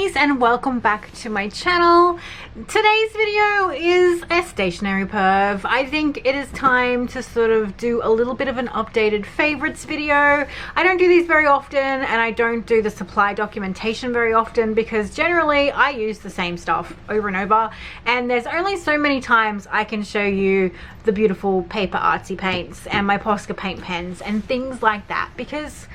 ladies, and welcome back to my channel. Today's video is a stationery perv. I think it is time to sort of do a little bit of an updated favorites video. I don't do these very often, and I don't do the supply documentation very often because generally I use the same stuff over and over, and there's only so many times I can show you the beautiful paper artsy paints and my Posca paint pens and things like that, because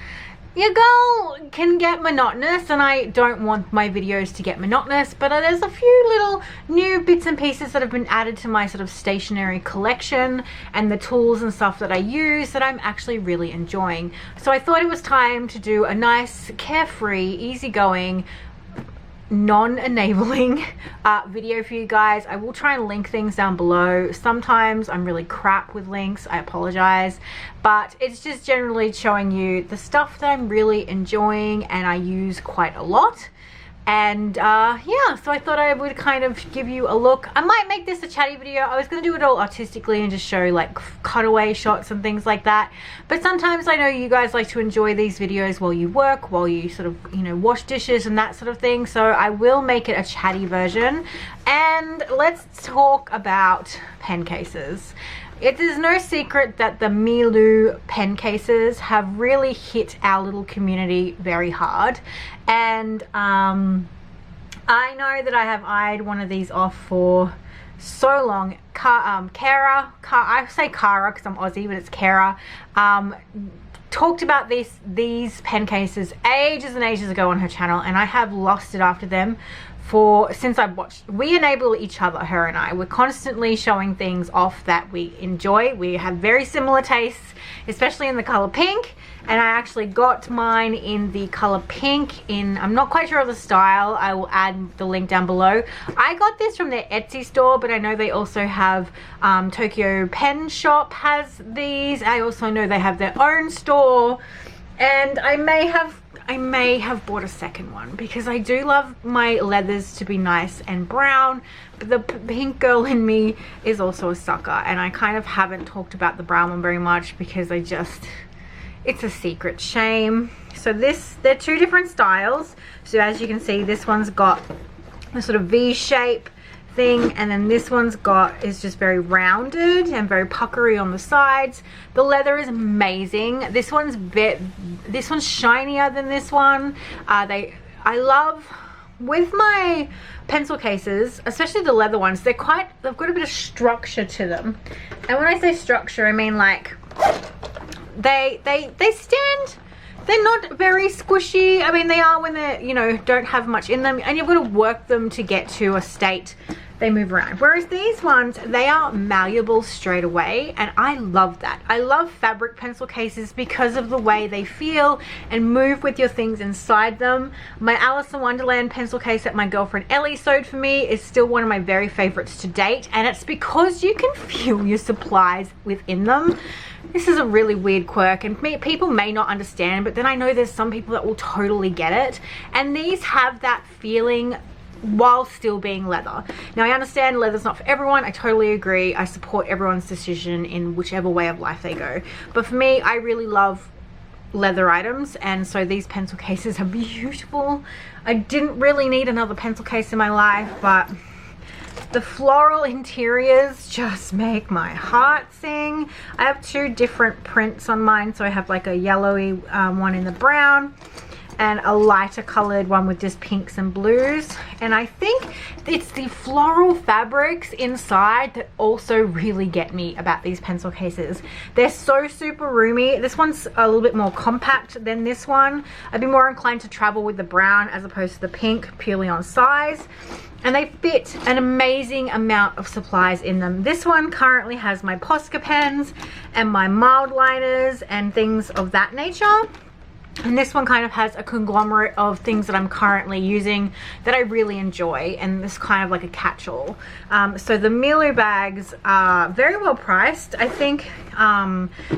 your girl can get monotonous, and I don't want my videos to get monotonous. But there's a few little new bits and pieces that have been added to my sort of stationery collection and the tools and stuff that I use that I'm actually really enjoying. So I thought it was time to do a nice, carefree, easygoing, non-enabling video for you guys. I will try and link things down below. Sometimes I'm really crap with links, I apologize, but it's just generally showing you the stuff that I'm really enjoying and I use quite a lot. And yeah, so I thought I would kind of give you a look. I might make this a chatty video. I was going to do it all artistically and just show like cutaway shots and things like that. But sometimes I know you guys like to enjoy these videos while you work, while you sort of, you know, wash dishes and that sort of thing. So I will make it a chatty version. And let's talk about pen cases. It is no secret that the Milu pen cases have really hit our little community very hard, and I know that I have eyed one of these off for so long. I say Kara because I'm Aussie, but it's Kara. Talked about these pen cases ages and ages ago on her channel, and I have lusted after them since I've watched. We enable each other, her and I. We're constantly showing things off that we enjoy. We have very similar tastes, especially in the color pink, and I actually got mine in the color pink I'm not quite sure of the style. I will add the link down below. I got this from their Etsy store, but I know they also have Tokyo Pen Shop has these. I also know they have their own store, and I may have bought a second one because I do love my leathers to be nice and brown, but the pink girl in me is also a sucker, and I kind of haven't talked about the brown one very much because it's a secret shame. So they're two different styles. So as you can see, this one's got a sort of V shape thing, and then this one's is just very rounded and very puckery on the sides. The leather is amazing. This one's shinier than this one. I love with my pencil cases, especially the leather ones, they've got a bit of structure to them. And when I say structure, I mean like they stand. They're not very squishy. I mean, they are when they're, you know, don't have much in them, and you've got to work them to get to a state they move around. Whereas these ones, they are malleable straight away, and I love that. I love fabric pencil cases because of the way they feel and move with your things inside them. My Alice in Wonderland pencil case that my girlfriend Ellie sewed for me is still one of my very favorites to date, and it's because you can feel your supplies within them. This is a really weird quirk, and people may not understand, but then I know there's some people that will totally get it, and these have that feeling while still being leather. Now I understand leather's not for everyone. I totally agree. I support everyone's decision in whichever way of life they go, but for me, I really love leather items, and so these pencil cases are beautiful. I didn't really need another pencil case in my life, but the floral interiors just make my heart sing. I have two different prints on mine, so I have like a yellowy one in the brown and a lighter colored one with just pinks and blues. And I think it's the floral fabrics inside that also really get me about these pencil cases. They're so super roomy. This one's a little bit more compact than this one. I'd be more inclined to travel with the brown as opposed to the pink, purely on size. And they fit an amazing amount of supplies in them. This one currently has my Posca pens and my mild liners and things of that nature. And this one kind of has a conglomerate of things that I'm currently using that I really enjoy, and this kind of like a catch-all. So the Milu bags are very well priced. I think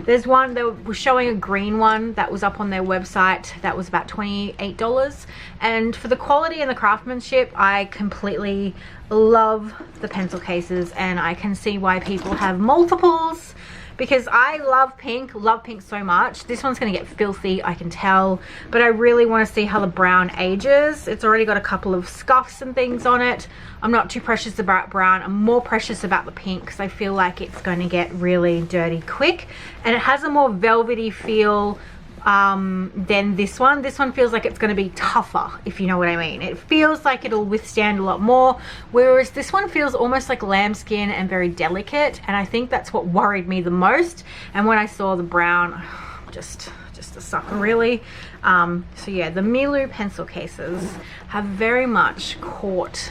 there's one that was showing a green one that was up on their website that was about $28, and for the quality and the craftsmanship, I completely love the pencil cases, and I can see why people have multiples because I love pink so much. This one's gonna get filthy, I can tell, but I really want to see how the brown ages. It's already got a couple of scuffs and things on it. I'm not too precious about brown. I'm more precious about the pink because I feel like it's going to get really dirty quick, and it has a more velvety feel than this one. This one feels like it's going to be tougher, if you know what I mean. It feels like it'll withstand a lot more, whereas this one feels almost like lambskin and very delicate, and I think that's what worried me the most. And when I saw the brown, just a sucker, really. So yeah, the Milu pencil cases have very much caught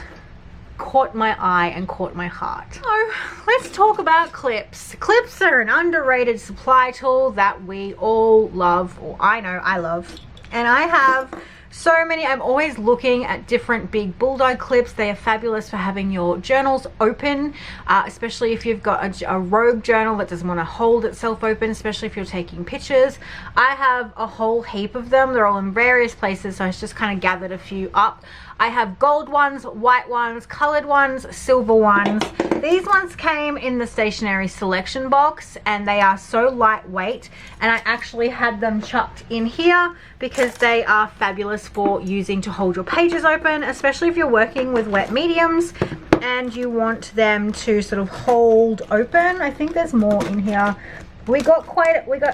my eye and caught my heart. So let's talk about clips. Clips are an underrated supply tool that we all love, or I know I love, and I have so many. I'm always looking at different big bulldog clips. They are fabulous for having your journals open, especially if you've got a rogue journal that doesn't want to hold itself open, especially if you're taking pictures. I have a whole heap of them. They're all in various places, so I just kind of gathered a few up. I have gold ones, white ones, colored ones, silver ones. These ones came in the stationery selection box, and they are so lightweight, and I actually had them chucked in here because they are fabulous for using to hold your pages open, especially if you're working with wet mediums and you want them to sort of hold open. I think there's more in here. We got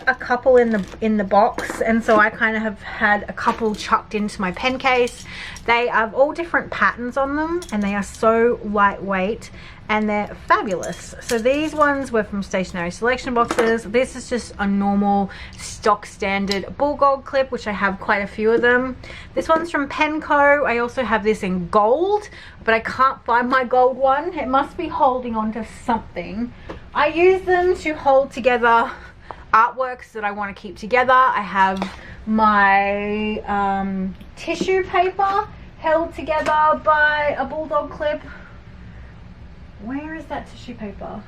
a couple in the box, and so I kind of have had a couple chucked into my pen case. They have all different patterns on them, and they are so lightweight, and they're fabulous. So these ones were from stationery selection boxes. This is just a normal stock standard bulldog clip, which I have quite a few of them. This one's from Penco. I also have this in gold, but I can't find my gold one. It must be holding on to something. I use them to hold together artworks that I want to keep together. I have my tissue paper held together by a bulldog clip. Where is that tissue paper?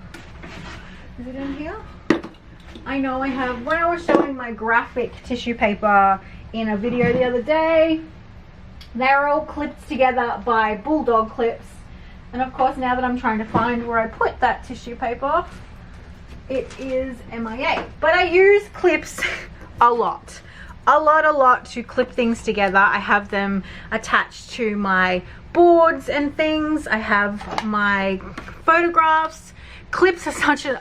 Is it in here? I know I have, when I was showing my graphic tissue paper in a video the other day, they're all clipped together by bulldog clips. And of course, now that I'm trying to find where I put that tissue paper, it is MIA. But I use clips a lot to clip things together. I have them attached to my boards and things. I have my photographs. Clips are such a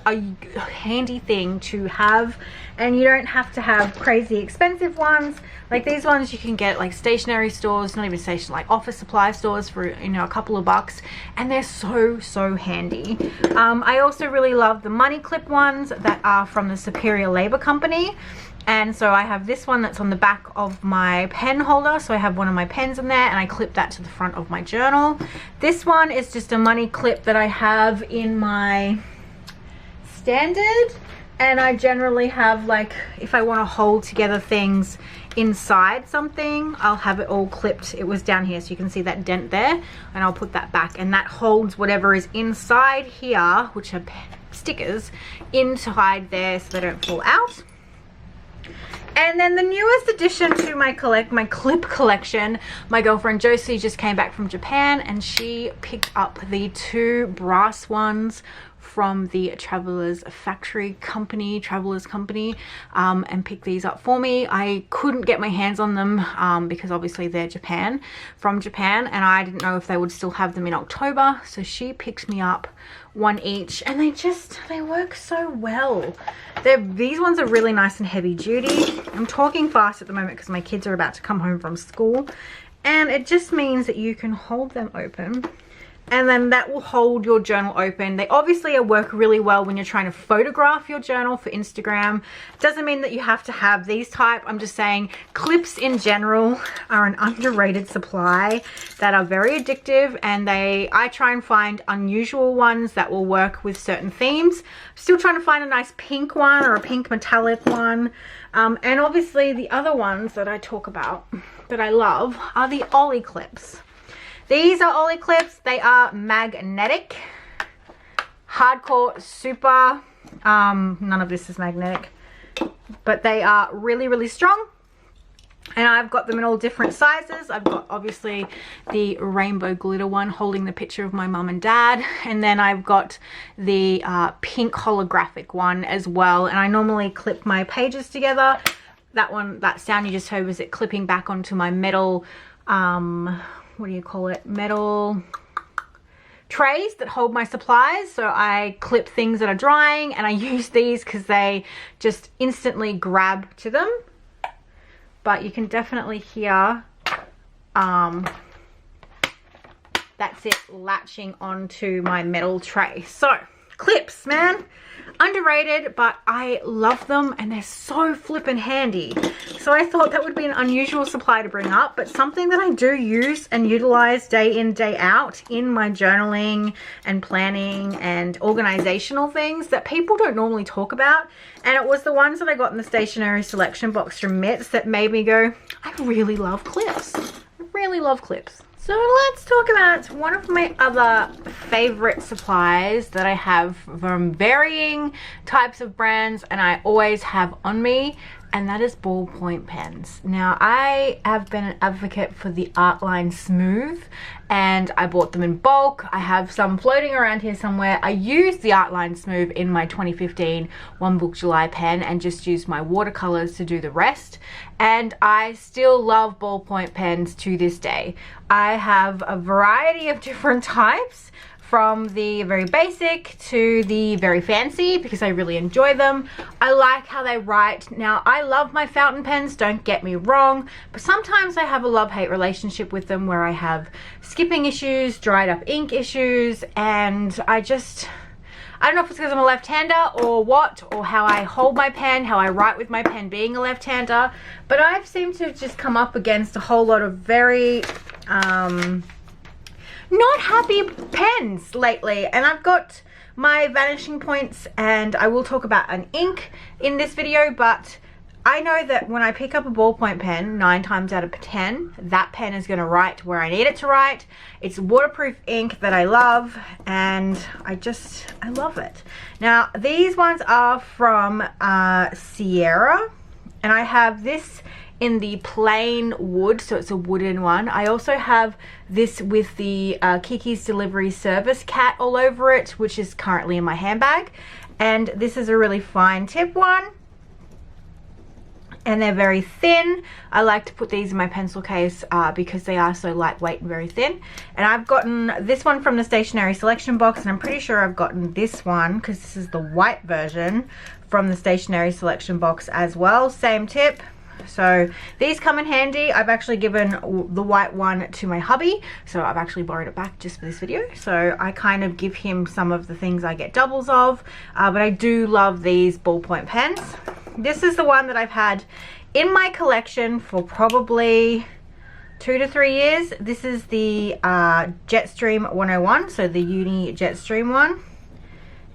handy thing to have, and you don't have to have crazy expensive ones. Like these ones you can get like stationery stores, not even stationery, like office supply stores for, you know, a couple of bucks, and they're so handy. I also really love the money clip ones that are from the Superior Labor Company. And so I have this one that's on the back of my pen holder. So I have one of my pens in there, and I clip that to the front of my journal. This one is just a money clip that I have in my standard. And I generally have, like, if I want to hold together things inside something, I'll have it all clipped. It was down here, so you can see that dent there, and I'll put that back, and that holds whatever is inside here, which are stickers, inside there so they don't fall out. And then the newest addition to my clip collection, my girlfriend Josie just came back from Japan, and she picked up the 2 brass ones from the Travelers Company, and picked these up for me. I couldn't get my hands on them because obviously they're from Japan, and I didn't know if they would still have them in October, so she picked me up 1 each, and they work so well. These ones are really nice and heavy duty. I'm talking fast at the moment because my kids are about to come home from school, and it just means that you can hold them open, and then that will hold your journal open. They obviously work really well when you're trying to photograph your journal for Instagram. Doesn't mean that you have to have these type. I'm just saying clips in general are an underrated supply that are very addictive, and I try and find unusual ones that will work with certain themes. I'm still trying to find a nice pink one or a pink metallic one. And obviously the other ones that I talk about that I love are the Ollie clips. These are Ollie clips. They are magnetic, hardcore, super. None of this is magnetic, but they are really strong. And I've got them in all different sizes. I've got obviously the rainbow glitter one holding the picture of my mum and dad. And then I've got the pink holographic one as well. And I normally clip my pages together. That one, that sound you just heard was it clipping back onto my metal, what do you call it? Metal trays that hold my supplies. So I clip things that are drying, and I use these because they just instantly grab to them. But you can definitely hear that's it latching onto my metal tray. So clips, man, underrated, but I love them and they're so flippin' handy. So I thought that would be an unusual supply to bring up, but something that I do use and utilize day in, day out in my journaling and planning and organizational things that people don't normally talk about. And it was the ones that I got in the stationery selection box from Mitts that made me go, I really love clips. I really love clips. So let's talk about one of my other favorite supplies that I have from varying types of brands and I always have on me, and that is ballpoint pens. Now, I have been an advocate for the Artline Smooth, and I bought them in bulk. I have some floating around here somewhere. I used the Artline Smooth in my 2015 One Book July pen and just used my watercolors to do the rest. And I still love ballpoint pens to this day. I have a variety of different types, from the very basic to the very fancy, because I really enjoy them. I like how they write. Now, I love my fountain pens, don't get me wrong, but sometimes I have a love-hate relationship with them where I have skipping issues, dried up ink issues, and I don't know if it's because I'm a left-hander or what, or how I hold my pen, how I write with my pen being a left-hander, but I've seemed to have just come up against a whole lot of very not happy pens lately. And I've got my vanishing points, and I will talk about an ink in this video, but I know that when I pick up a ballpoint pen, 9 times out of 10, that pen is going to write where I need it to write. It's waterproof ink that I love, and I love it. Now, these ones are from Sierra, and I have this in the plain wood, so it's a wooden one. I also have this with the Kiki's Delivery Service cat all over it, which is currently in my handbag. And this is a really fine tip one, and they're very thin. I like to put these in my pencil case because they are so lightweight and very thin. And I've gotten this one from the stationery selection box, and I'm pretty sure I've gotten this one, because this is the white version, from the stationery selection box as well. Same tip. So these come in handy. I've actually given the white one to my hubby, so I've actually borrowed it back just for this video. So I kind of give him some of the things I get doubles of, but I do love these ballpoint pens. This is the one that I've had in my collection for probably 2 to 3 years. This is the Jetstream 101, so the Uni Jetstream one.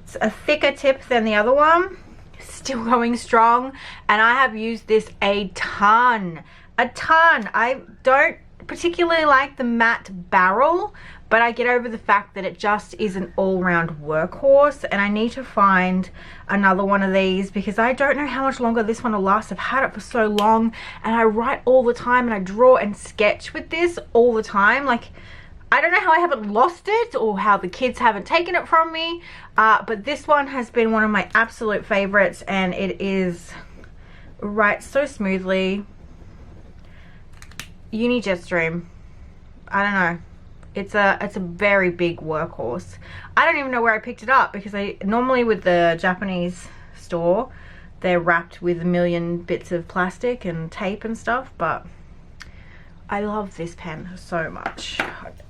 It's a thicker tip than the other one. Still going strong, and I have used this a ton. I don't particularly like the matte barrel, but I get over the fact that it just is an all-round workhorse, and I need to find another one of these because I don't know how much longer this one will last. I've had it for so long, and I write all the time, and I draw and sketch with this all the time. Like, I don't know how I haven't lost it or how the kids haven't taken it from me, but this one has been one of my absolute favorites, and it writes so smoothly. Uni Jetstream, I don't know. It's a very big workhorse. I don't even know where I picked it up, because I normally with the Japanese store, they're wrapped with a million bits of plastic and tape and stuff, but I love this pen so much.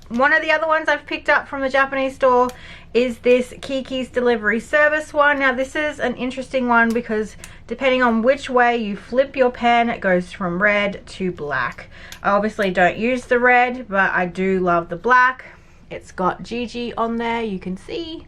One of the other ones I've picked up from the Japanese store is this Kiki's Delivery Service one. Now, this is an interesting one because depending on which way you flip your pen, it goes from red to black. I obviously don't use the red, but I do love the black. It's got Gigi on there, you can see.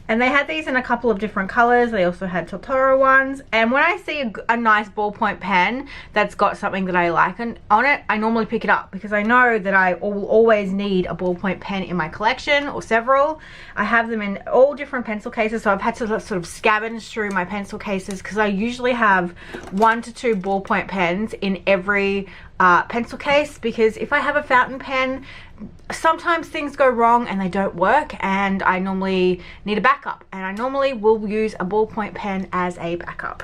And they had these in a couple of different colors. They also had Totoro ones. And when I see a nice ballpoint pen that's got something that I like on it, I normally pick it up because I know that I will always need a ballpoint pen in my collection, or several. I have them in all different pencil cases, so I've had to sort of scavenge through my pencil cases because I usually have 1 to 2 ballpoint pens in every pencil case, because if I have a fountain pen, sometimes things go wrong and they don't work, and I normally need a backup, and I normally will use a ballpoint pen as a backup.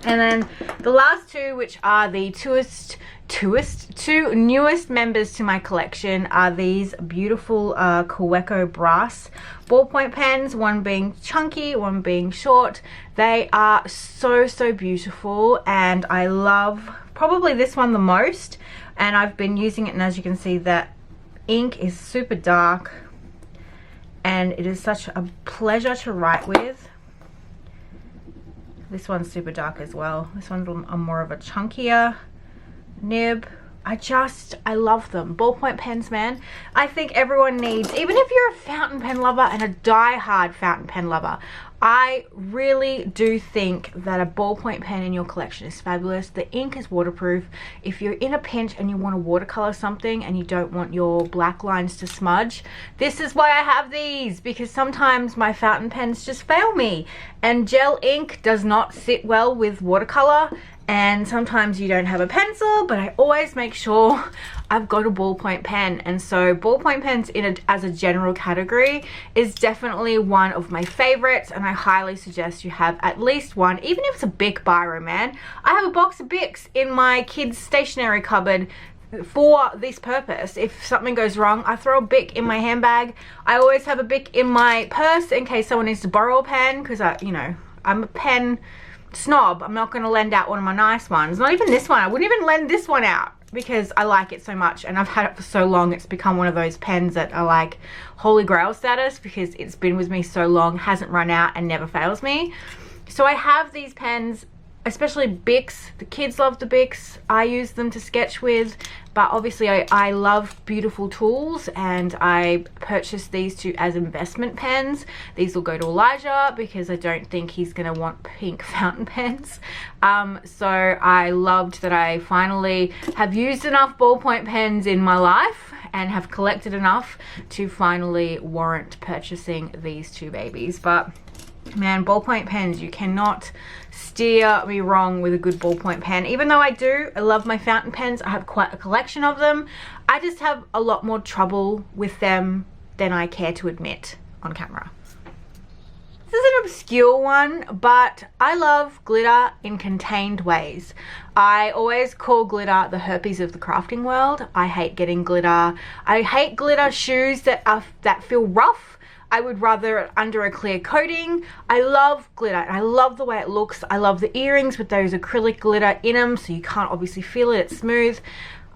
And then the last two, which are the two newest members to my collection, are these beautiful Kaweco brass ballpoint pens, one being chunky, one being short. They are so beautiful, and I love probably this one the most, and I've been using it, and as you can see, that ink is super dark and it is such a pleasure to write with. This one's super dark as well. This one's a more of a chunkier nib. I love them. Ballpoint pens, man. I think everyone needs, even if you're a fountain pen lover and a die-hard fountain pen lover, I really do think that a ballpoint pen in your collection is fabulous. The ink is waterproof. If you're in a pinch and you want to watercolor something and you don't want your black lines to smudge, this is why I have these, because sometimes my fountain pens just fail me, and gel ink does not sit well with watercolor. And sometimes you don't have a pencil, but I always make sure I've got a ballpoint pen. And so ballpoint pens as a general category is definitely one of my favorites, and I highly suggest you have at least one, even if it's a Bic biro, man. I have a box of Bics in my kids' stationery cupboard for this purpose. If something goes wrong, I throw a Bic in my handbag. I always have a Bic in my purse in case someone needs to borrow a pen, because I'm a pen snob. I'm not going to lend out one of my nice ones. Not even this one. I wouldn't even lend this one out because I like it so much, and I've had it for so long. It's become one of those pens that are like holy grail status because it's been with me so long, hasn't run out, and never fails me. So I have these pens, especially Bics. The kids love the Bics. I use them to sketch with, but obviously I love beautiful tools, and I purchased these two as investment pens. These will go to Elijah because I don't think he's going to want pink fountain pens. So I loved that I finally have used enough ballpoint pens in my life and have collected enough to finally warrant purchasing these two babies. But man, ballpoint pens, you cannot steer me wrong with a good ballpoint pen. Even though I love my fountain pens, I have quite a collection of them. I just have a lot more trouble with them than I care to admit on camera. This is an obscure one, but I love glitter in contained ways. I always call glitter the herpes of the crafting world. I hate getting glitter. I hate glitter shoes that feel rough. I would rather it under a clear coating. I love glitter, and I love the way it looks. I love the earrings with those acrylic glitter in them, so you can't obviously feel it, it's smooth.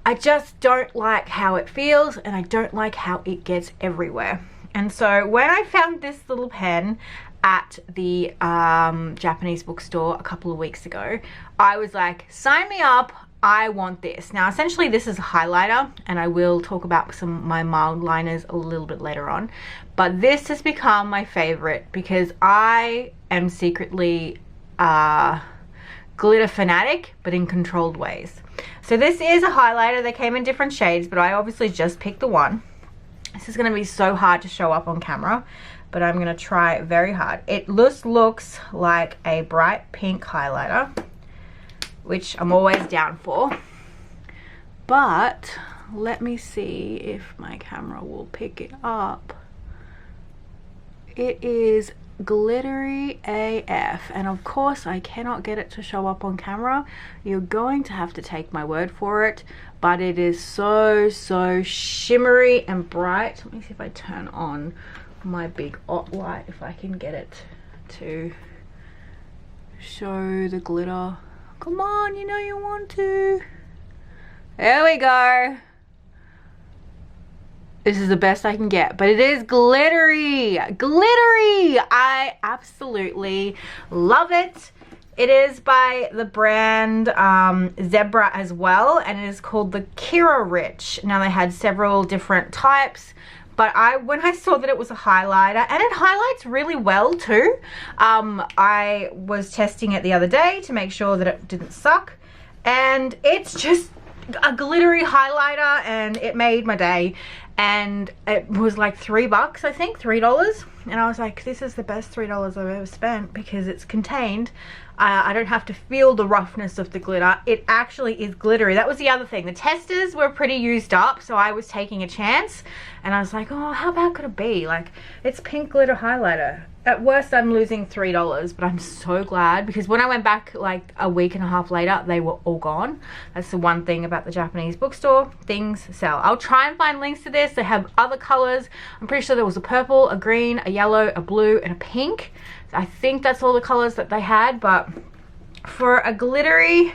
I just don't like how it feels, and I don't like how it gets everywhere. And so when I found this little pen at the Japanese bookstore a couple of weeks ago, I was like, sign me up. I want this. Now, essentially this is a highlighter, and I will talk about some of my mild liners a little bit later on, but this has become my favorite because I am secretly glitter fanatic, but in controlled ways. So this is a highlighter. They came in different shades, but I obviously just picked the one. This is going to be so hard to show up on camera, but I'm going to try very hard. It just looks like a bright pink highlighter, which I'm always down for, but let me see if my camera will pick it up. It is glittery AF, and of course I cannot get it to show up on camera. You're going to have to take my word for it, but it is so shimmery and bright. Let me see if I turn on my big light, if I can get it to show the glitter. Come on, you know you want to. There we go. This is the best I can get, but it is glittery. Glittery! I absolutely love it. It is by the brand Zebra as well, and it is called the Kira Rich. Now, they had several different types, But when I saw that it was a highlighter, and it highlights really well too, I was testing it the other day to make sure that it didn't suck, and it's just a glittery highlighter, and it made my day. And it was like $3, I think, $3, and I was like, this is the best $3 I've ever spent, because it's contained. I don't have to feel the roughness of the glitter. It actually is glittery. That was the other thing. The testers were pretty used up, so I was taking a chance, and I was like, oh, how bad could it be? Like, it's pink glitter highlighter. At worst, I'm losing $3, but I'm so glad, because when I went back like a week and a half later, they were all gone. That's the one thing about the Japanese bookstore. Things sell. I'll try and find links to this. They have other colors. I'm pretty sure there was a purple, a green, a yellow, a blue, and a pink. I think that's all the colors that they had, but for a glittery,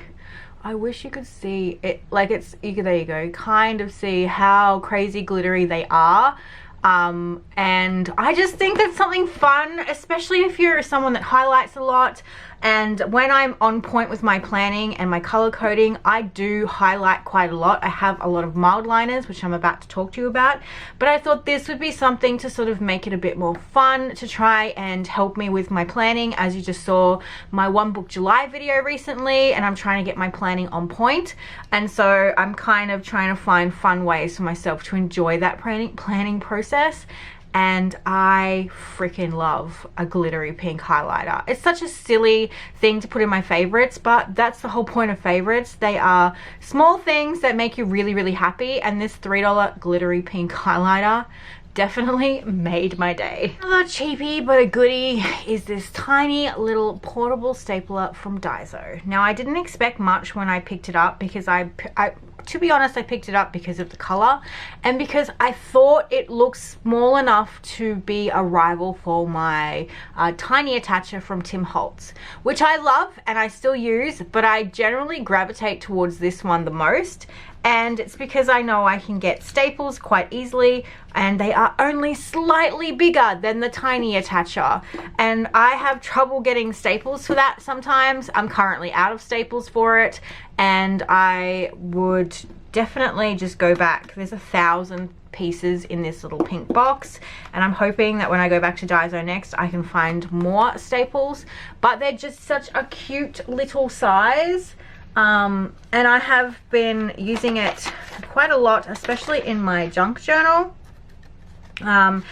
I wish you could see it. Like, it's, there you go, kind of see how crazy glittery they are. And I just think that's something fun, especially if you're someone that highlights a lot. And when I'm on point with my planning and my color coding, I do highlight quite a lot. I have a lot of mild liners, which I'm about to talk to you about, but I thought this would be something to sort of make it a bit more fun, to try and help me with my planning. As you just saw my One Book July video recently, and I'm trying to get my planning on point, and so I'm kind of trying to find fun ways for myself to enjoy that planning process. And I freaking love a glittery pink highlighter. It's such a silly thing to put in my favorites, but that's the whole point of favorites. They are small things that make you really, really happy, and this $3 glittery pink highlighter definitely made my day. Another cheapie but a goodie is this tiny little portable stapler from Daiso. Now, I didn't expect much when I picked it up, because to be honest, I picked it up because of the color, and because I thought it looked small enough to be a rival for my tiny attacher from Tim Holtz, which I love and I still use, but I generally gravitate towards this one the most. And it's because I know I can get staples quite easily, and they are only slightly bigger than the tiny attacher, and I have trouble getting staples for that sometimes. I'm currently out of staples for it, and I would definitely just go back. There's 1,000 pieces in this little pink box, and I'm hoping that when I go back to Daiso next, I can find more staples, but they're just such a cute little size. And I have been using it quite a lot, especially in my junk journal. And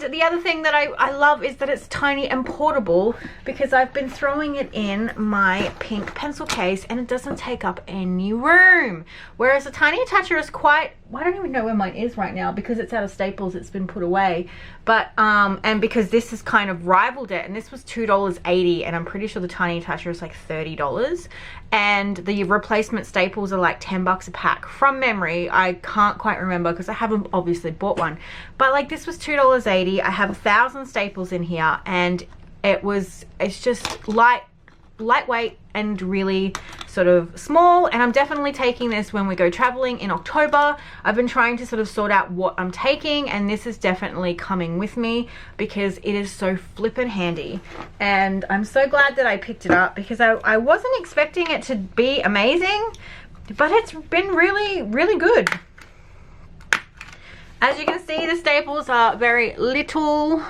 the other thing that I love is that it's tiny and portable, because I've been throwing it in my pink pencil case and it doesn't take up any room. Whereas a tiny attacher is quite, I don't even know where mine is right now, because it's out of staples, it's been put away. But, and because this has kind of rivaled it, and this was $2.80, and I'm pretty sure the tiny attacher is like $30. And the replacement staples are like $10 a pack from memory. I can't quite remember because I haven't obviously bought one. But like, this was $2.80. I have 1,000 staples in here, and it's just lightweight and really sort of small, and I'm definitely taking this when we go traveling in October. I've been trying to sort of sort out what I'm taking, and this is definitely coming with me because it is so flippin' handy. And I'm so glad that I picked it up, because I wasn't expecting it to be amazing, but it's been really, really good. As you can see, the staples are very little.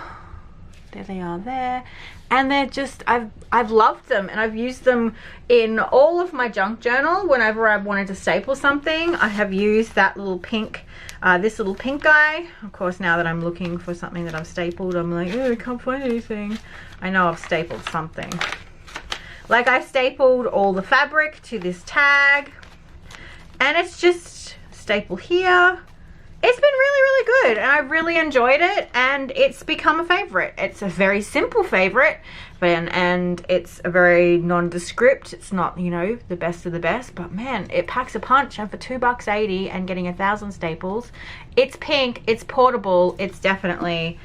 There they are there. And they're just, I've loved them, and I've used them in all of my junk journal. Whenever I've wanted to staple something, I have used that little pink, this little pink guy. Of course, now that I'm looking for something that I've stapled, I'm like, oh, I can't find anything. I know I've stapled something. Like, I stapled all the fabric to this tag, and it's just staple here. It's been really, really good, and I really enjoyed it, and it's become a favorite. It's a very simple favorite, and it's a very nondescript. It's not, you know, the best of the best, but man, it packs a punch. And for $2.80 and getting 1,000 staples, it's pink, it's portable, it's definitely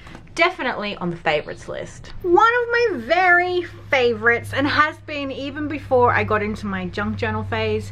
on the favorites list. One of my very favorites, and has been even before I got into my junk journal phase,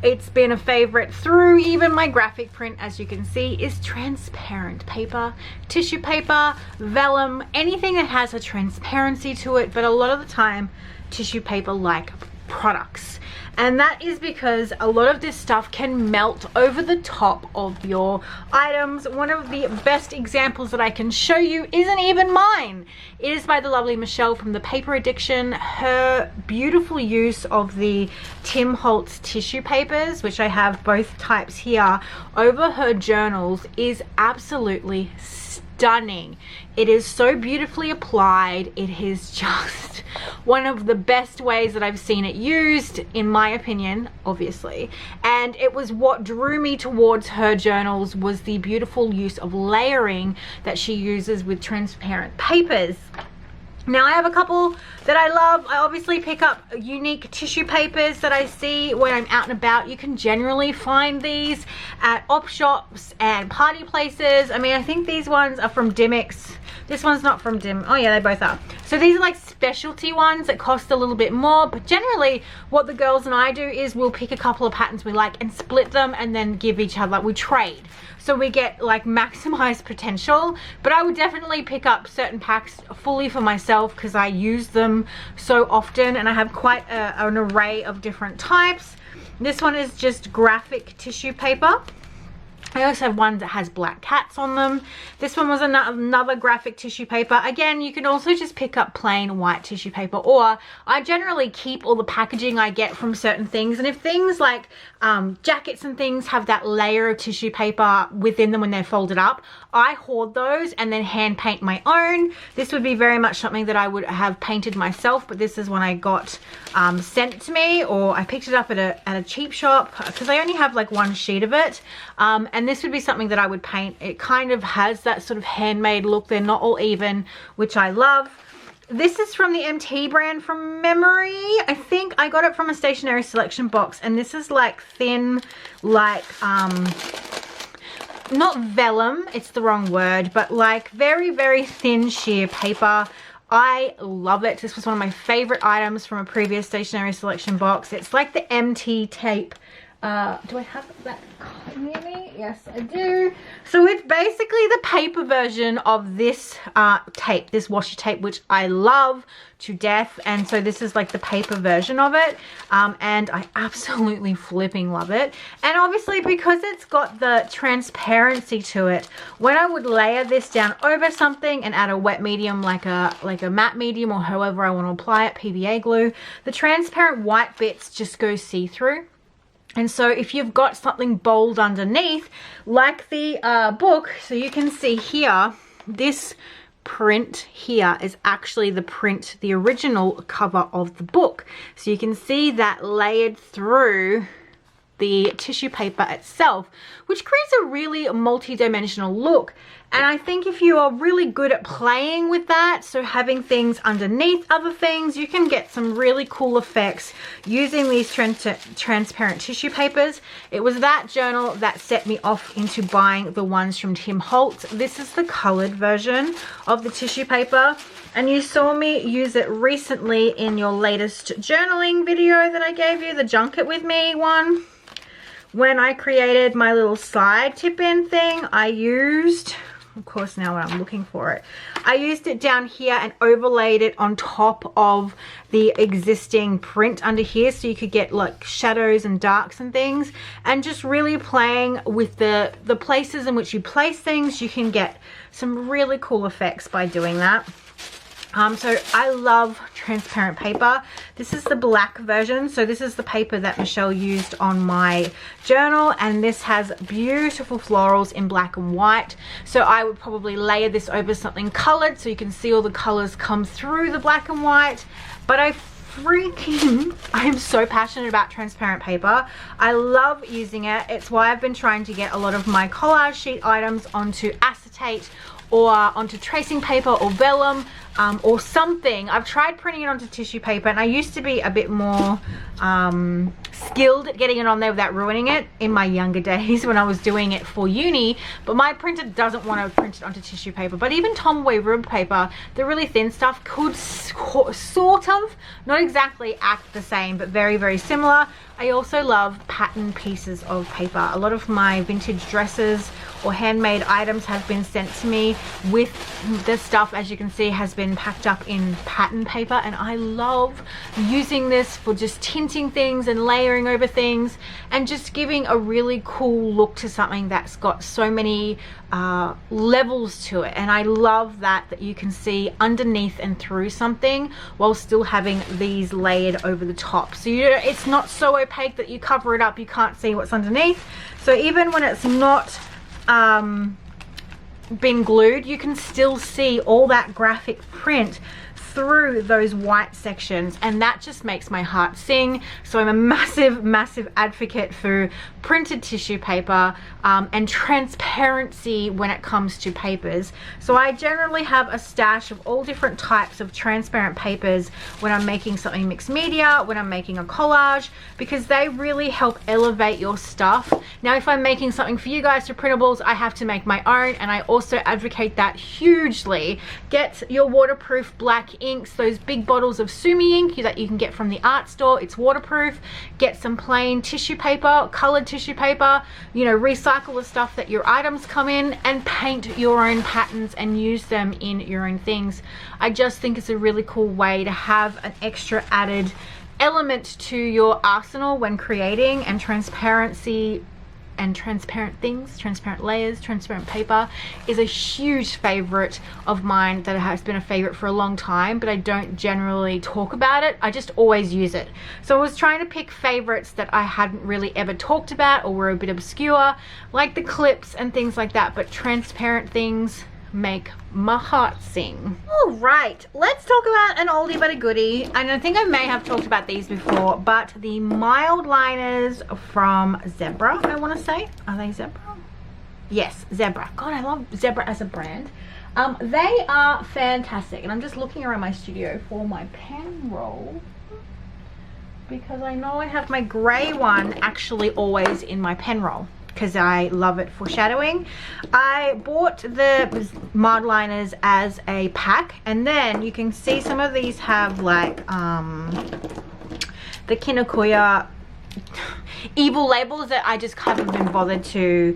it's been a favorite through even my graphic print, as you can see, is transparent paper, tissue paper, vellum, anything that has a transparency to it. But a lot of the time, tissue paper like products. And that is because a lot of this stuff can melt over the top of your items. One of the best examples that I can show you isn't even mine. It is by the lovely Michelle from the Paper Addiction. Her beautiful use of the Tim Holtz tissue papers, which I have both types here, over her journals is absolutely stunning. It is so beautifully applied. It is just one of the best ways that I've seen it used, in my opinion, obviously. And it was what drew me towards her journals, was the beautiful use of layering that she uses with transparent papers. Now I have a couple that I love. I obviously pick up unique tissue papers that I see when I'm out and about. You can generally find these at op shops and party places. I mean, I think these ones are from Dimmix. This one's not from Dim. Oh yeah, they both are. So these are like specialty ones that cost a little bit more, but generally what the girls and I do is we'll pick a couple of patterns we like and split them and then give each other, we trade. So we get like maximized potential. But I would definitely pick up certain packs fully for myself because I use them so often, and I have quite an array of different types. This one is just graphic tissue paper. I also have one that has black cats on them. This one was another graphic tissue paper. Again, you can also just pick up plain white tissue paper, or I generally keep all the packaging I get from certain things. And if things like jackets and things have that layer of tissue paper within them when they're folded up, I hoard those and then hand paint my own. This would be very much something that I would have painted myself, but this is one I got sent to me, or I picked it up at a cheap shop because I only have like one sheet of it. And this would be something that I would paint. It kind of has that sort of handmade look. They're not all even, which I love. This is from the MT brand from memory. I think I got it from a stationery selection box, and this is like thin, like not vellum, it's the wrong word, but like very, very thin sheer paper. I love it. This was one of my favorite items from a previous stationery selection box. It's like the MT tape. Do I have that near me? Yes, I do. So it's basically the paper version of this tape, this washi tape, which I love to death. And so this is like the paper version of it. And I absolutely flipping love it. And obviously because it's got the transparency to it, when I would layer this down over something and add a wet medium, like a matte medium, or however I want to apply it, PVA glue, the transparent white bits just go see-through. And so if you've got something bold underneath, like the book, so you can see here, this print here is actually the print, the original cover of the book. So you can see that layered through the tissue paper itself, which creates a really multi-dimensional look. And I think if you are really good at playing with that, so having things underneath other things, you can get some really cool effects using these transparent tissue papers. It was that journal that set me off into buying the ones from Tim Holtz. This is the colored version of the tissue paper, and you saw me use it recently in your latest journaling video that I gave you, the Junket With Me one. When I created my little side tip-in thing, I used, of course now when I'm looking for it, I used it down here and overlaid it on top of the existing print under here, so you could get like shadows and darks and things. And just really playing with the places in which you place things, you can get some really cool effects by doing that. So I love transparent paper. This is the black version. So this is the paper that Michelle used on my journal, and this has beautiful florals in black and white. So I would probably layer this over something colored so you can see all the colors come through the black and white. But I'm so passionate about transparent paper. I love using it. It's why I've been trying to get a lot of my collage sheet items onto acetate or onto tracing paper or vellum, or something. I've tried printing it onto tissue paper, and I used to be a bit more skilled at getting it on there without ruining it in my younger days when I was doing it for uni, but my printer doesn't want to print it onto tissue paper. But even Tomboy rib paper, the really thin stuff, could sort of, not exactly act the same, but very, very similar. I also love pattern pieces of paper. A lot of my vintage dresses or handmade items have been sent to me with the stuff, as you can see, has been packed up in pattern paper, and I love using this for just tinting things and layering over things and just giving a really cool look to something that's got so many levels to it. And I love that you can see underneath and through something while still having these layered over the top, so it's not so opaque that you cover it up, you can't see what's underneath. So even when it's not been glued, you can still see all that graphic print through those white sections, and that just makes my heart sing. So I'm a massive advocate for printed tissue paper and transparency when it comes to papers. So I generally have a stash of all different types of transparent papers when I'm making something mixed media, when I'm making a collage, because they really help elevate your stuff. Now if I'm making something for you guys for printables, I have to make my own, and I also advocate that hugely. Get your waterproof black inks, those big bottles of Sumi ink that you can get from the art store. It's waterproof. Get some plain tissue paper, colored tissue paper, you know, recycle the stuff that your items come in, and paint your own patterns and use them in your own things. I just think it's a really cool way to have an extra added element to your arsenal when creating, and transparency and transparent things, transparent layers, transparent paper is a huge favorite of mine that has been a favorite for a long time, but I don't generally talk about it. I just always use it. So I was trying to pick favorites that I hadn't really ever talked about or were a bit obscure, like the clips and things like that, but transparent things make my heart sing. All right, let's talk about an oldie but a goodie, and I think I may have talked about these before, but the mild liners from Zebra, I want to say. Are they Zebra? Yes, Zebra. God, I love Zebra as a brand. They are fantastic, and I'm just looking around my studio for my pen roll because I know I have my grey one actually always in my pen roll, because I love it for shadowing. I bought the mild liners as a pack, and then you can see some of these have like the Kinakuya evil labels that I just haven't been bothered to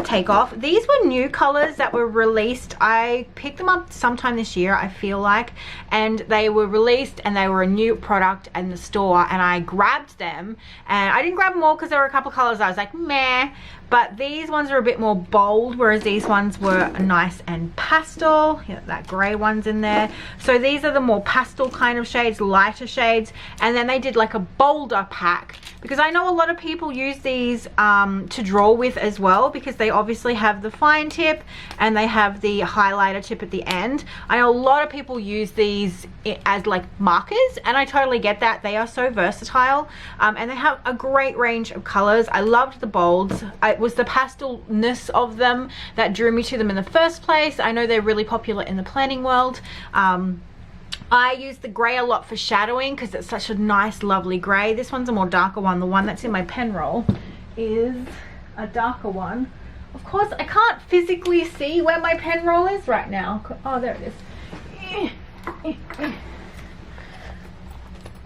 take off. These were new colors that were released. I picked them up sometime this year, I feel like, and they were released and they were a new product in the store, and I grabbed them, and I didn't grab them all because there were a couple colors I was like meh, but these ones are a bit more bold, whereas these ones were nice and pastel. Yeah, that gray one's in there. So these are the more pastel kind of shades, lighter shades, and then they did like a bolder pack, because I know a lot of people use these to draw with as well, because they obviously have the fine tip and they have the highlighter tip at the end. I know a lot of people use these as like markers, and I totally get that. They are so versatile, and they have a great range of colors. I loved the bolds. It was the pastelness of them that drew me to them in the first place. I know they're really popular in the planning world. I use the grey a lot for shadowing because it's such a nice lovely grey. This one's a more darker one. The one that's in my pen roll is a darker one. Of course I can't physically see where my pen roll is right now. Oh, there it is.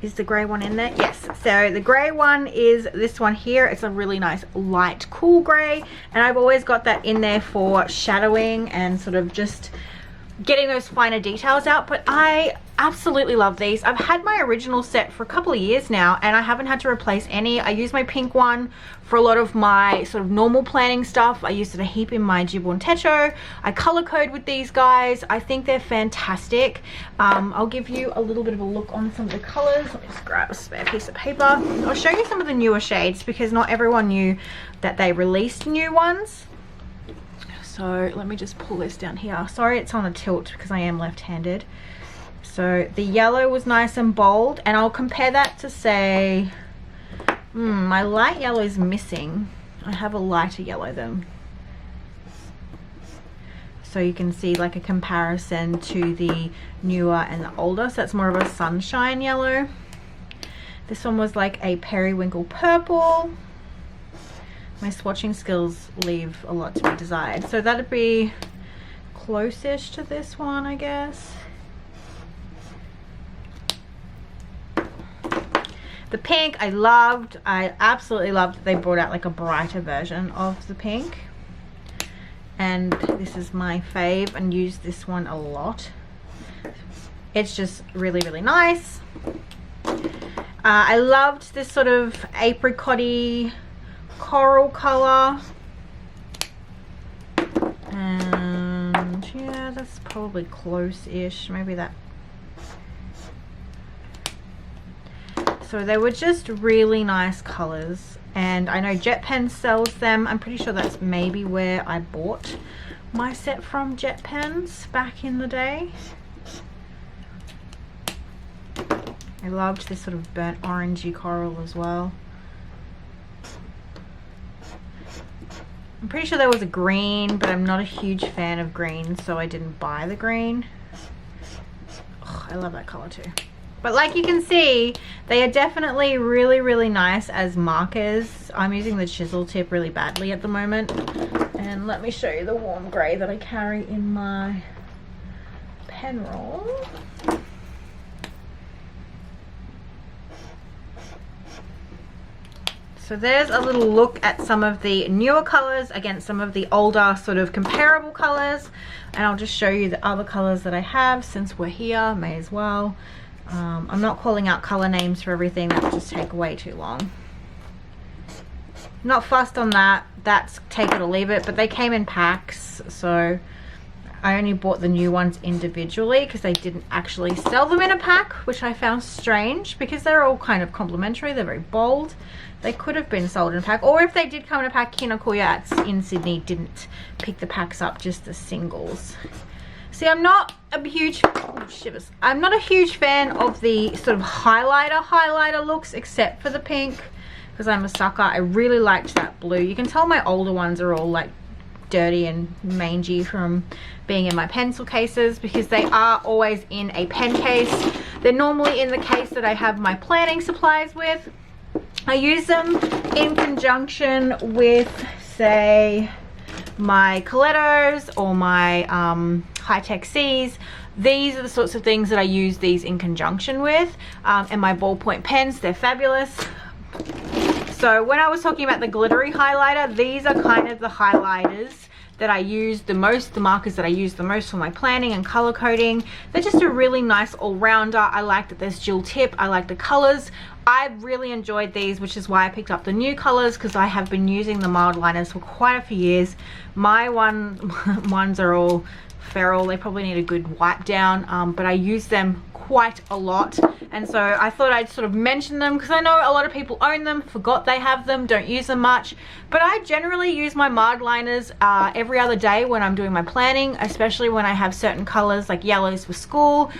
Is the grey one in there? Yes. So the grey one is this one here. It's a really nice light cool grey, and I've always got that in there for shadowing and sort of just getting those finer details out. But I absolutely love these. I've had my original set for a couple of years now, and I haven't had to replace any. I use my pink one for a lot of my sort of normal planning stuff. I use it a heap in my Jibun Techo. I color code with these guys. I think they're fantastic. I'll give you a little bit of a look on some of the colors. Let me just grab a spare piece of paper. I'll show you some of the newer shades because not everyone knew that they released new ones. So let me just pull this down here. Sorry it's on a tilt because I am left-handed. So the yellow was nice and bold, and I'll compare that to say, my light yellow is missing. I have a lighter yellow then. So you can see like a comparison to the newer and the older. So that's more of a sunshine yellow. This one was like a periwinkle purple. My swatching skills leave a lot to be desired. So that'd be close-ish to this one, I guess. The pink I loved. I absolutely loved that they brought out like a brighter version of the pink. and this is my fave, and use this one a lot. It's just really, really nice. I loved this sort of apricot-y coral color. And yeah, that's probably close-ish. Maybe that. So they were just really nice colors. And I know Jet Pen sells them. I'm pretty sure that's maybe where I bought my set from, Jet Pens, back in the day. I loved this sort of burnt orangey coral as well. I'm pretty sure there was a green, but I'm not a huge fan of green, so I didn't buy the green. Oh, I love that color too. But like you can see, they are definitely really, really nice as markers. I'm using the chisel tip really badly at the moment. And let me show you the warm grey that I carry in my pen roll. So there's a little look at some of the newer colors against some of the older sort of comparable colors. And I'll just show you the other colors that I have since we're here, may as well. I'm not calling out color names for everything, that would just take way too long. Not fussed on that, that's take it or leave it, but they came in packs, so I only bought the new ones individually because they didn't actually sell them in a pack, which I found strange because they're all kind of complimentary, they're very bold. They could have been sold in a pack, or if they did come in a pack, Kinokuniya in Sydney didn't pick the packs up, just the singles. See, I'm not a huge, oh, shivers. I'm not a huge fan of the sort of highlighter looks, except for the pink, because I'm a sucker. I really liked that blue. You can tell my older ones are all like dirty and mangy from being in my pencil cases, because they are always in a pen case. They're normally in the case that I have my planning supplies with. I use them in conjunction with, say, my Colettos or my high-tech C's. These are the sorts of things that I use these in conjunction with. And my ballpoint pens, they're fabulous. So when I was talking about the glittery highlighter, these are kind of the highlighters that I use the most, the markers that I use the most for my planning and color coding. They're just a really nice all-rounder. I like that there's dual tip. I like the colors. I really enjoyed these, which is why I picked up the new colors, because I have been using the mild liners for quite a few years. My ones are all feral. They probably need a good wipe down, but I use them quite a lot, and so I thought I'd sort of mention them because I know a lot of people own them, forgot they have them, don't use them much. But I generally use my mild liners every other day when I'm doing my planning, especially when I have certain colors, like yellows for school,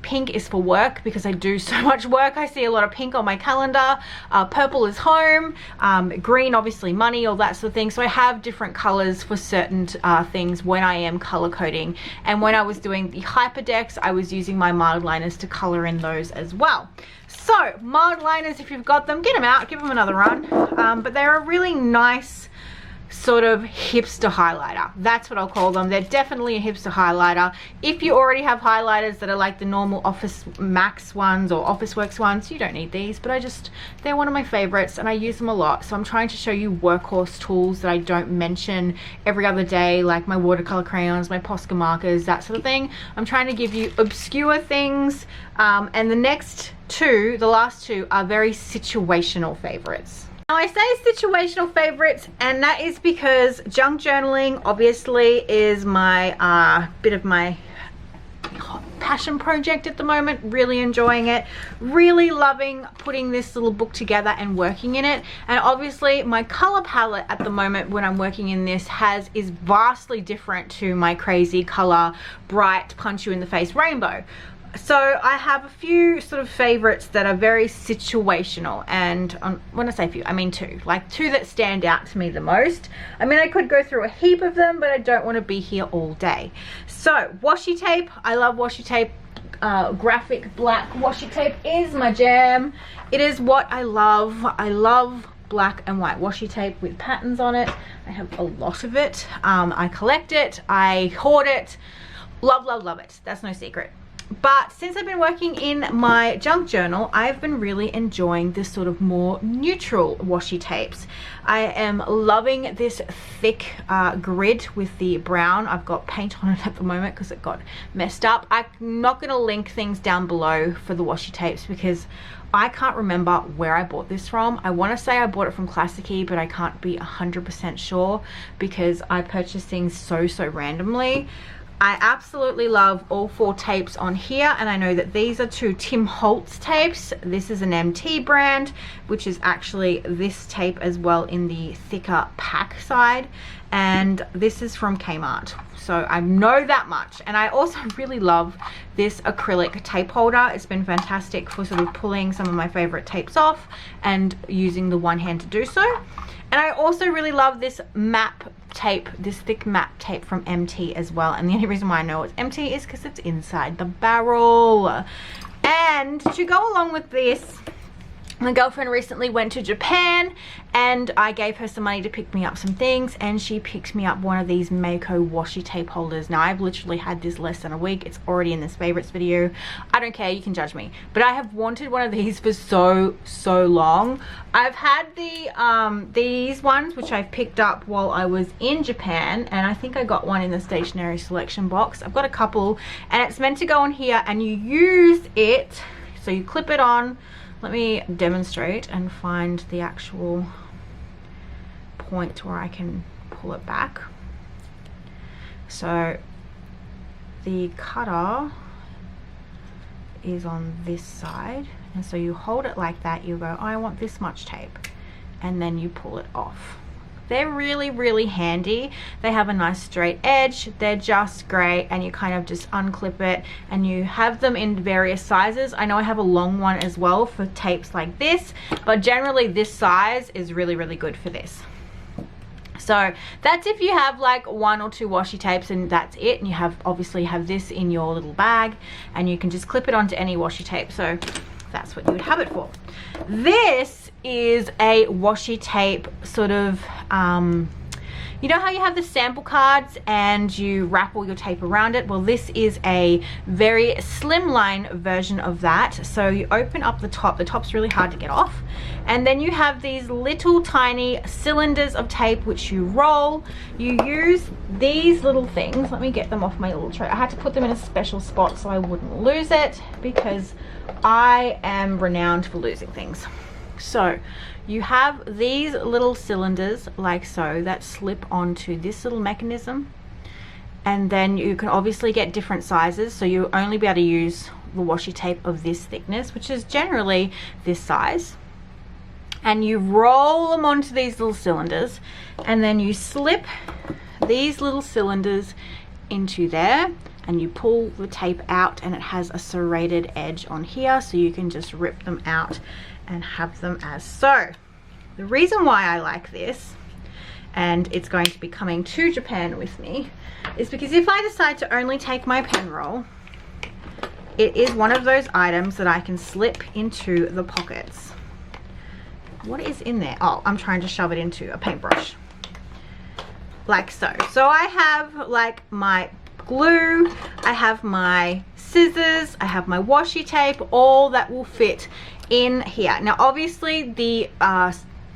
pink is for work because I do so much work. I see a lot of pink on my calendar, purple is home, green obviously money, all that sort of thing. So I have different colors for certain things when I am color coding. And when I was doing the hyperdecks, I was using my mild liners to color in those as well. So mild liners, if you've got them, get them out, give them another run. But they're a really nice sort of hipster highlighter. That's what I'll call them. They're definitely a hipster highlighter. If you already have highlighters that are like the normal Office Max ones or Officeworks ones, you don't need these, but they're one of my favorites and I use them a lot. So I'm trying to show you workhorse tools that I don't mention every other day, like my watercolor crayons, my Posca markers, that sort of thing. I'm trying to give you obscure things, and the next two, the last two, are very situational favorites. Now I say situational favorites, and that is because junk journaling obviously is my bit of my passion project at the moment. Really enjoying it, really loving putting this little book together and working in it. And obviously my color palette at the moment when I'm working in this is vastly different to my crazy color bright punch you in the face rainbow. So I have a few sort of favorites that are very situational, and when I say few, I mean two that stand out to me the most. I mean, I could go through a heap of them, but I don't want to be here all day. So washi tape, I love washi tape. Graphic black washi tape is my jam. It is what I love. I love black and white washi tape with patterns on it. I have a lot of it. I collect it, I hoard it, love it. That's no secret. But since I've been working in my junk journal, I've been really enjoying this sort of more neutral washi tapes. I am loving this thick grid with the brown. I've got paint on it at the moment because it got messed up. I'm not going to link things down below for the washi tapes because I can't remember where I bought this from. I want to say I bought it from Classicy, but I can't be 100% sure because I purchase things so randomly. I absolutely love all 4 tapes on here, and I know that these are 2 Tim Holtz tapes. This is an MT brand, which is actually this tape as well in the thicker pack side, and this is from Kmart. So I know that much. And I also really love this acrylic tape holder. It's been fantastic for sort of pulling some of my favorite tapes off and using the one hand to do so. And I also really love this map tape, this thick map tape from MT as well. And the only reason why I know it's MT is because it's inside the barrel. And to go along with this, my girlfriend recently went to Japan and I gave her some money to pick me up some things, and she picked me up one of these Mako washi tape holders. Now I've literally had this less than a week. It's already in this favorites video. I don't care, you can judge me, but I have wanted one of these for so long. I've had the these ones which I've picked up while I was in Japan, and I think I got one in the stationery selection box. I've got a couple, and it's meant to go on here and you use it, so you clip it on. Let me demonstrate and find the actual point where I can pull it back. So the cutter is on this side, and so you hold it like that. You go, oh, I want this much tape, and then you pull it off. They're really handy. They have a nice straight edge. They're just great, and you kind of just unclip it, and you have them in various sizes. I know I have a long one as well for tapes like this, but generally this size is really good for this. So that's if you have like 1 or 2 washi tapes and that's it, and you have obviously have this in your little bag and you can just clip it onto any washi tape. So that's what you would have it for. This is a washi tape sort of you know how you have the sample cards and you wrap all your tape around it? Well, this is a very slimline version of that. So you open up the top's really hard to get off, and then you have these little tiny cylinders of tape which you roll. You use these little things. Let me get them off my little tray. I had to put them in a special spot so I wouldn't lose it because I am renowned for losing things. So you have these little cylinders like so that slip onto this little mechanism, and then you can obviously get different sizes, so you only be able to use the washi tape of this thickness, which is generally this size, and you roll them onto these little cylinders, and then you slip these little cylinders into there and you pull the tape out, and it has a serrated edge on here, so you can just rip them out and have them as so. The reason why I like this, and it's going to be coming to Japan with me, is because if I decide to only take my pen roll, it is one of those items that I can slip into the pockets. What is in there? Oh, I'm trying to shove it into a paintbrush. Like so. So I have like my glue, I have my scissors, I have my washi tape, all that will fit in here. Now obviously the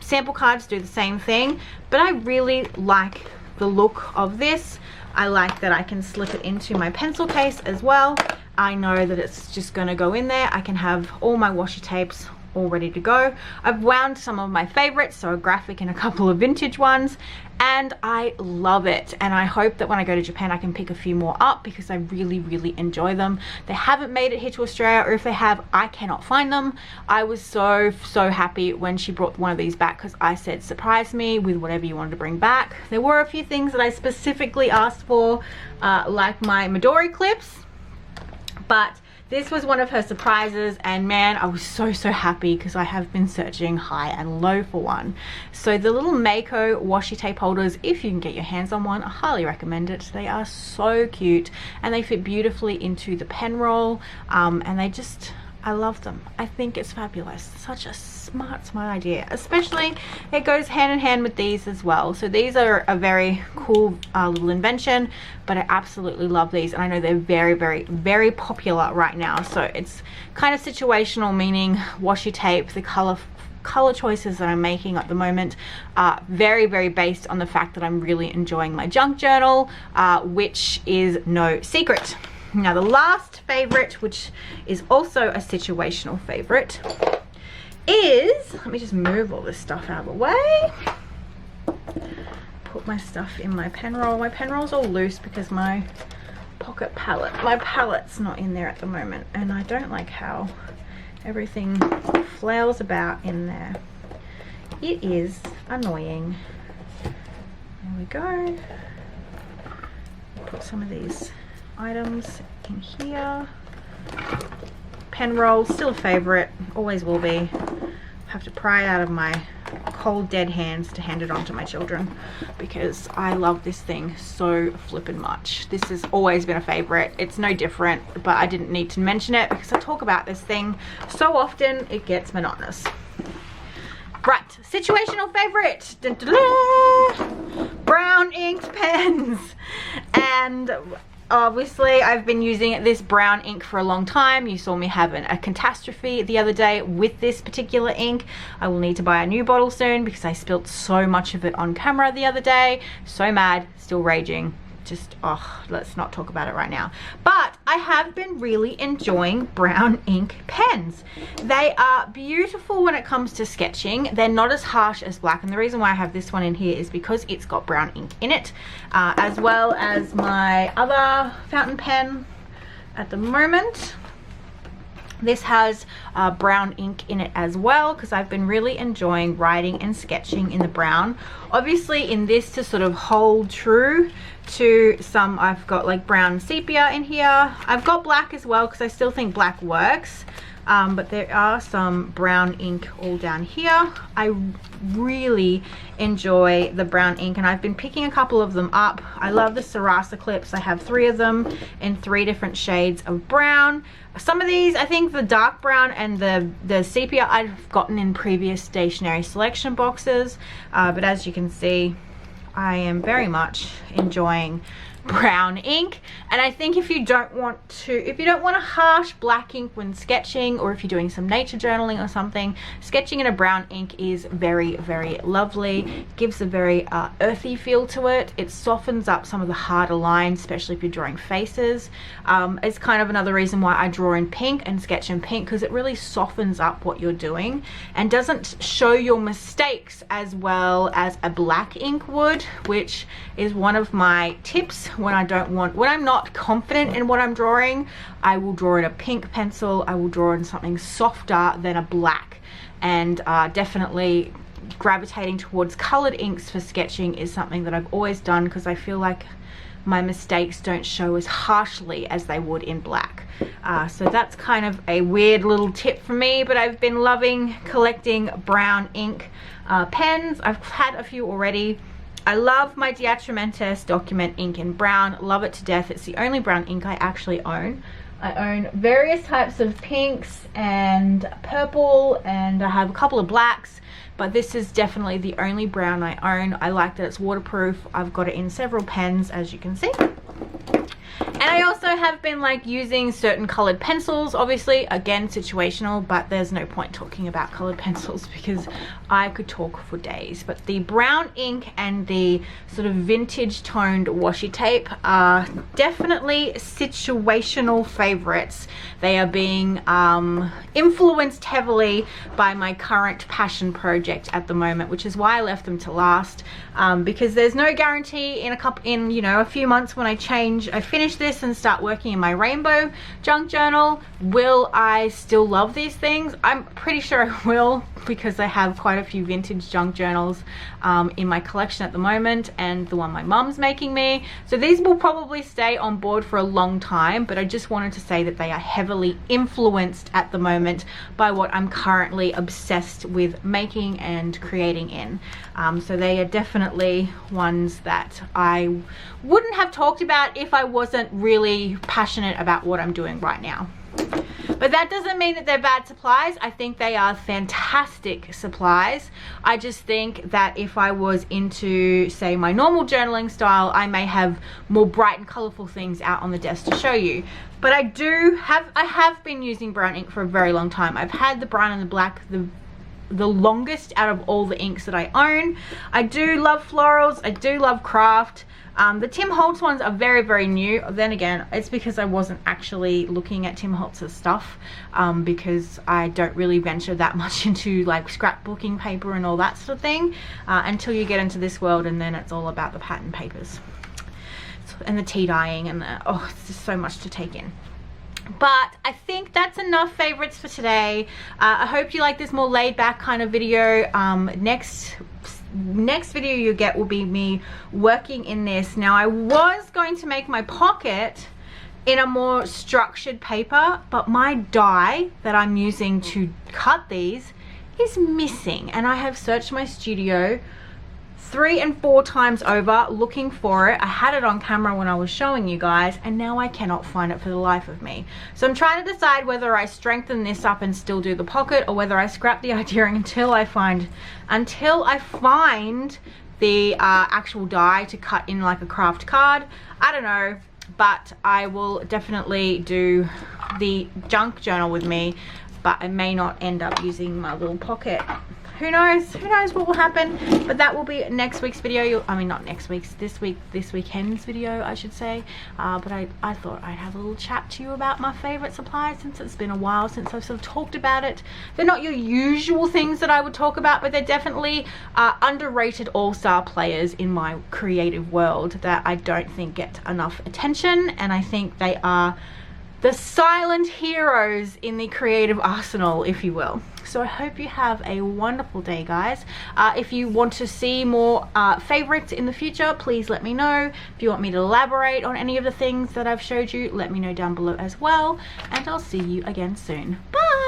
sample cards do the same thing, but I really like the look of this. I like that I can slip it into my pencil case as well. I know that it's just going to go in there. I can have all my washi tapes all ready to go. I've wound some of my favorites, so a graphic and a couple of vintage ones, and I love it. And I hope that when I go to Japan I can pick a few more up because I really enjoy them. They haven't made it here to Australia, or if they have, I cannot find them. I was so happy when she brought one of these back because I said surprise me with whatever you wanted to bring back. There were a few things that I specifically asked for, like my Midori clips, but this was one of her surprises, and man, I was so happy because I have been searching high and low for one. So the little Mako washi tape holders, if you can get your hands on one, I highly recommend it. They are so cute and they fit beautifully into the pen roll, and they just, I love them. I think it's fabulous. Such a smart idea. Especially it goes hand in hand with these as well. So these are a very cool little invention, but I absolutely love these, and I know they're very popular right now. So it's kind of situational, meaning washi tape, the color choices that I'm making at the moment are very based on the fact that I'm really enjoying my junk journal, which is no secret. Now the last favorite, which is also a situational favorite, is, let me just move all this stuff out of the way, put my stuff in my pen roll. My pen roll's all loose because my palette's not in there at the moment, and I don't like how everything flails about in there. It is annoying. There we go. Put some of these items in here. Pen roll, still a favorite, always will be. Have to pry it out of my cold dead hands to hand it on to my children because I love this thing so flippin' much. This has always been a favorite. It's no different, but I didn't need to mention it because I talk about this thing so often it gets monotonous. Right, situational favorite. Dun, dun, dun. Brown inked pens. And obviously I've been using this brown ink for a long time. You saw me having a catastrophe the other day with this particular ink. I will need to buy a new bottle soon because I spilt so much of it on camera the other day. So mad, still raging. Just, oh, let's not talk about it right now. But I have been really enjoying brown ink pens. They are beautiful when it comes to sketching. They're not as harsh as black, and the reason why I have this one in here is because it's got brown ink in it, as well as my other fountain pen at the moment. This has brown ink in it as well because I've been really enjoying writing and sketching in the brown. Obviously in this, to sort of hold true to some, I've got like brown sepia in here. I've got black as well because I still think black works. But there are some brown ink all down here. I really enjoy the brown ink, and I've been picking a couple of them up. I love the Sarasa clips. I have 3 of them in 3 different shades of brown. Some of these, I think the dark brown and the sepia I've gotten in previous stationery selection boxes, but as you can see, I am very much enjoying brown ink. And I think if you don't want a harsh black ink when sketching, or if you're doing some nature journaling or something, sketching in a brown ink is very lovely. It gives a very earthy feel to it. It softens up some of the harder lines, especially if you're drawing faces. It's kind of another reason why I draw in pink and sketch in pink, because it really softens up what you're doing and doesn't show your mistakes as well as a black ink would, which is one of my tips. When I'm not confident in what I'm drawing, I will draw in a pink pencil. I will draw in something softer than a black, and definitely gravitating towards colored inks for sketching is something that I've always done because I feel like my mistakes don't show as harshly as they would in black. So that's kind of a weird little tip for me, but I've been loving collecting brown ink pens. I've had a few already. I love my Diatramentis document ink in brown. Love it to death. It's the only brown ink I actually own. I own various types of pinks and purple, and I have a couple of blacks, but this is definitely the only brown I own. I like that it's waterproof. I've got it in several pens, as you can see. And I also have been like using certain colored pencils, obviously, again situational, but there's no point talking about colored pencils because I could talk for days. But the brown ink and the sort of vintage toned washi tape are definitely situational favorites. They are being influenced heavily by my current passion project at the moment, which is why I left them to last, because there's no guarantee in a few months when I finish this and start working in my rainbow junk journal, will I still love these things? I'm pretty sure I will, because I have quite a few vintage junk journals in my collection at the moment, and the one my mum's making me. So these will probably stay on board for a long time, but I just wanted to say that they are heavily influenced at the moment by what I'm currently obsessed with making and creating in. So they are definitely ones that I wouldn't have talked about if I wasn't really passionate about what I'm doing right now. But that doesn't mean that they're bad supplies. I think they are fantastic supplies. I just think that if I was into, say, my normal journaling style, I may have more bright and colorful things out on the desk to show you. But I have been using brown ink for a very long time. I've had the brown and the black the longest out of all the inks that I own. I do love florals. I do love craft. The Tim Holtz ones are very, very new. Then again, it's because I wasn't actually looking at Tim Holtz's stuff, because I don't really venture that much into like scrapbooking paper and all that sort of thing, until you get into this world, and then it's all about the pattern papers and the tea dyeing and the, oh, it's just so much to take in. But I think that's enough favorites for today. I hope you like this more laid back kind of video. Next video you get will be me working in this. Now, I was going to make my pocket in a more structured paper, but my die that I'm using to cut these is missing, and I have searched my studio 3 and 4 times over looking for it. I had it on camera when I was showing you guys, and now I cannot find it for the life of me. So I'm trying to decide whether I strengthen this up and still do the pocket, or whether I scrap the idea until I find the actual die to cut in like a craft card. I don't know, but I will definitely do the junk journal with me, but I may not end up using my little pocket. Who knows what will happen. But that will be next week's video. I mean, not next week's, this weekend's video, I should say. But I thought I'd have a little chat to you about my favorite supplies, since it's been a while since I've sort of talked about it. They're not your usual things that I would talk about, but they're definitely underrated all-star players in my creative world that I don't think get enough attention, and I think they are the silent heroes in the creative arsenal, if you will. So I hope you have a wonderful day, guys. If you want to see more favorites in the future, please let me know. If you want me to elaborate on any of the things that I've showed you, let me know down below as well. And I'll see you again soon. Bye!